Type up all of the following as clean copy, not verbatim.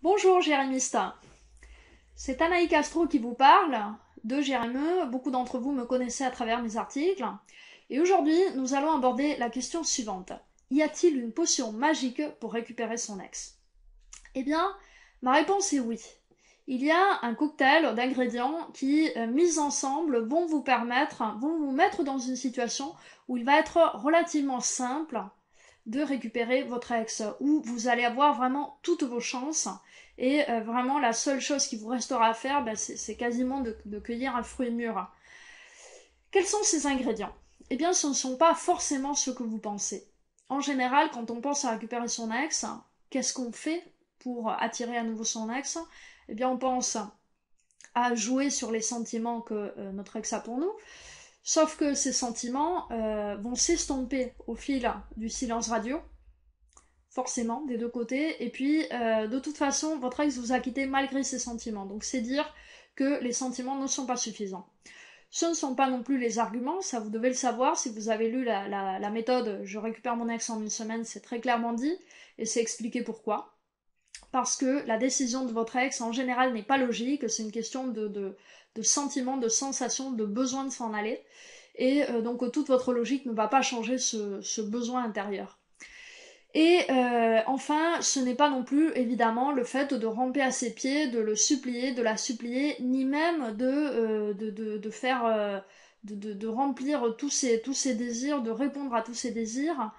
Bonjour Jérémista, c'est Anaï Castro qui vous parle de Jérémeux. Beaucoup d'entre vous me connaissez à travers mes articles. Et aujourd'hui, nous allons aborder la question suivante. Y a-t-il une potion magique pour récupérer son ex? Eh bien, ma réponse est oui. Il y a un cocktail d'ingrédients qui, mis ensemble, vont vous mettre dans une situation où il va être relativement simple de récupérer votre ex, où vous allez avoir vraiment toutes vos chances et vraiment la seule chose qui vous restera à faire, c'est quasiment de cueillir un fruit mûr. Quels sont ces ingrédients? Eh bien, ce ne sont pas forcément ceux que vous pensez. En général, quand on pense à récupérer son ex, qu'est-ce qu'on fait pour attirer à nouveau son ex? Eh bien, on pense à jouer sur les sentiments que notre ex a pour nous, sauf que ces sentiments vont s'estomper au fil du silence radio, forcément, des deux côtés, et puis de toute façon, votre ex vous a quitté malgré ses sentiments, donc c'est dire que les sentiments ne sont pas suffisants. Ce ne sont pas non plus les arguments, ça vous devez le savoir, si vous avez lu la méthode « Je récupère mon ex en une semaine », c'est très clairement dit, et c'est expliqué pourquoi. Parce que la décision de votre ex, en général, n'est pas logique, c'est une question de sentiment, de sensation, de besoin de s'en aller, et donc toute votre logique ne va pas changer ce besoin intérieur. Et enfin, ce n'est pas non plus évidemment le fait de ramper à ses pieds, de le supplier, de la supplier, ni même de faire, de remplir tous ses désirs, de répondre à tous ses désirs.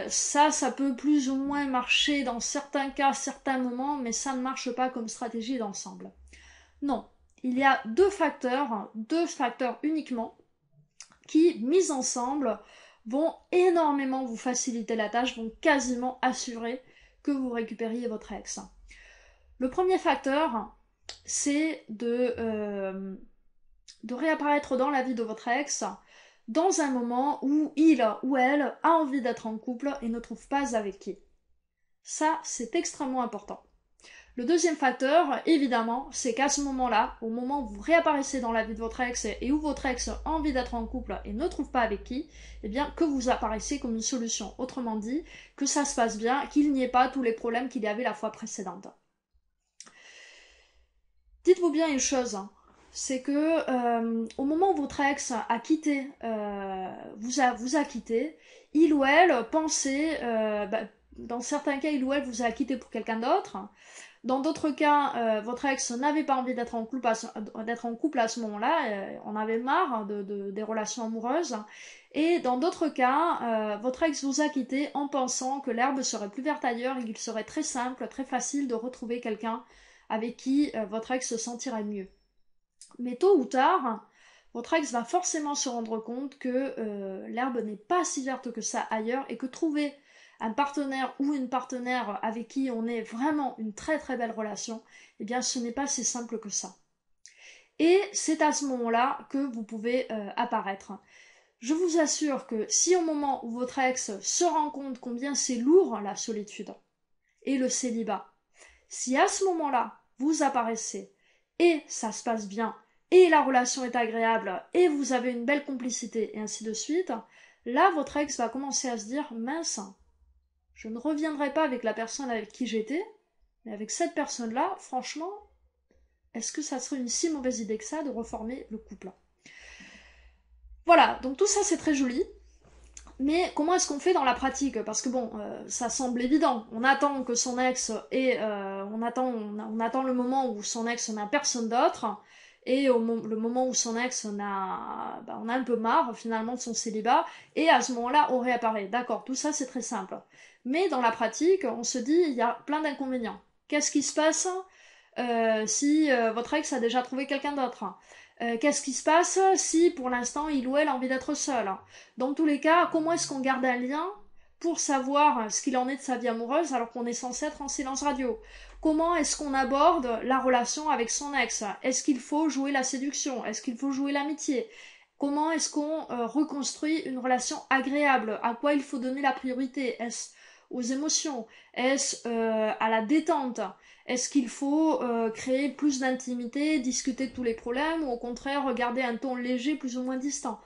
Ça peut plus ou moins marcher dans certains cas, certains moments, mais ça ne marche pas comme stratégie d'ensemble. Non, il y a deux facteurs uniquement, qui, mis ensemble, vont énormément vous faciliter la tâche, vont quasiment assurer que vous récupériez votre ex. Le premier facteur, c'est de réapparaître dans la vie de votre ex dans un moment où il ou elle a envie d'être en couple et ne trouve pas avec qui. Ça, c'est extrêmement important. Le deuxième facteur, évidemment, c'est qu'à ce moment-là, au moment où vous réapparaissez dans la vie de votre ex et où votre ex a envie d'être en couple et ne trouve pas avec qui, eh bien, que vous apparaissez comme une solution. Autrement dit, que ça se passe bien, qu'il n'y ait pas tous les problèmes qu'il y avait la fois précédente. Dites-vous bien une chose, c'est que au moment où votre ex a quitté, vous a quitté, il ou elle pensait, dans certains cas, il ou elle vous a quitté pour quelqu'un d'autre. Dans d'autres cas, votre ex n'avait pas envie d'être en couple à ce moment-là, on avait marre des relations amoureuses. Et dans d'autres cas, votre ex vous a quitté en pensant que l'herbe serait plus verte ailleurs et qu'il serait très simple, très facile de retrouver quelqu'un avec qui votre ex se sentirait mieux. Mais tôt ou tard, votre ex va forcément se rendre compte que l'herbe n'est pas si verte que ça ailleurs et que trouver un partenaire ou une partenaire avec qui on ait vraiment une très très belle relation, eh bien ce n'est pas si simple que ça. Et c'est à ce moment-là que vous pouvez apparaître. Je vous assure que si au moment où votre ex se rend compte combien c'est lourd la solitude et le célibat, si à ce moment-là vous apparaissez et ça se passe bien, et la relation est agréable, et vous avez une belle complicité, et ainsi de suite, là votre ex va commencer à se dire mince, je ne reviendrai pas avec la personne avec qui j'étais, mais avec cette personne-là, franchement, est-ce que ça serait une si mauvaise idée que ça de reformer le couple? Voilà, donc tout ça c'est très joli, mais comment est-ce qu'on fait dans la pratique? Parce que bon, ça semble évident. On attend que son ex on attend le moment où son ex n'a personne d'autre, et le moment où son ex on a un peu marre finalement de son célibat, et à ce moment-là, on réapparaît. D'accord, tout ça c'est très simple. Mais dans la pratique, on se dit, il y a plein d'inconvénients. Qu'est-ce qui se passe si votre ex a déjà trouvé quelqu'un d'autre? Qu'est-ce qui se passe si pour l'instant il ou elle a envie d'être seul? Dans tous les cas, comment est-ce qu'on garde un lien pour savoir ce qu'il en est de sa vie amoureuse alors qu'on est censé être en silence radio? Comment est-ce qu'on aborde la relation avec son ex? Est-ce qu'il faut jouer la séduction? Est-ce qu'il faut jouer l'amitié? Comment est-ce qu'on reconstruit une relation agréable? À quoi il faut donner la priorité? Est-ce aux émotions? Est-ce à la détente? Est-ce qu'il faut créer plus d'intimité, discuter de tous les problèmes, ou au contraire garder un ton léger, plus ou moins distant?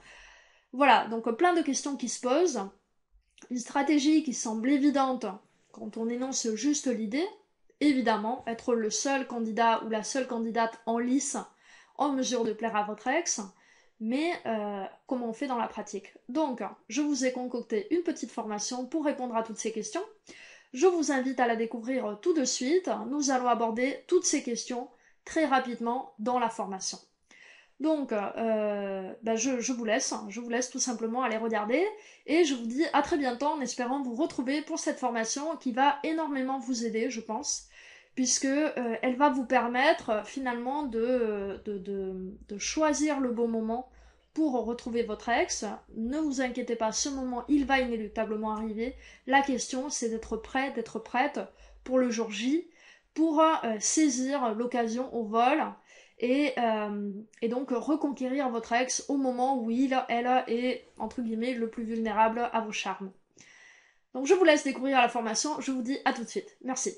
Voilà, donc plein de questions qui se posent. Une stratégie qui semble évidente quand on énonce juste l'idée évidemment être le seul candidat ou la seule candidate en lice en mesure de plaire à votre ex, mais comment on fait dans la pratique. Donc, je vous ai concocté une petite formation pour répondre à toutes ces questions. Je vous invite à la découvrir tout de suite. Nous allons aborder toutes ces questions très rapidement dans la formation. Donc, je vous laisse tout simplement aller regarder, et je vous dis à très bientôt en espérant vous retrouver pour cette formation qui va énormément vous aider, je pense, puisque elle va vous permettre finalement de choisir le bon moment pour retrouver votre ex. Ne vous inquiétez pas, ce moment, il va inéluctablement arriver. La question, c'est d'être prêt, d'être prête pour le jour J, pour saisir l'occasion au vol, et donc reconquérir votre ex au moment où elle est, entre guillemets, le plus vulnérable à vos charmes. Donc je vous laisse découvrir la formation, je vous dis à tout de suite. Merci.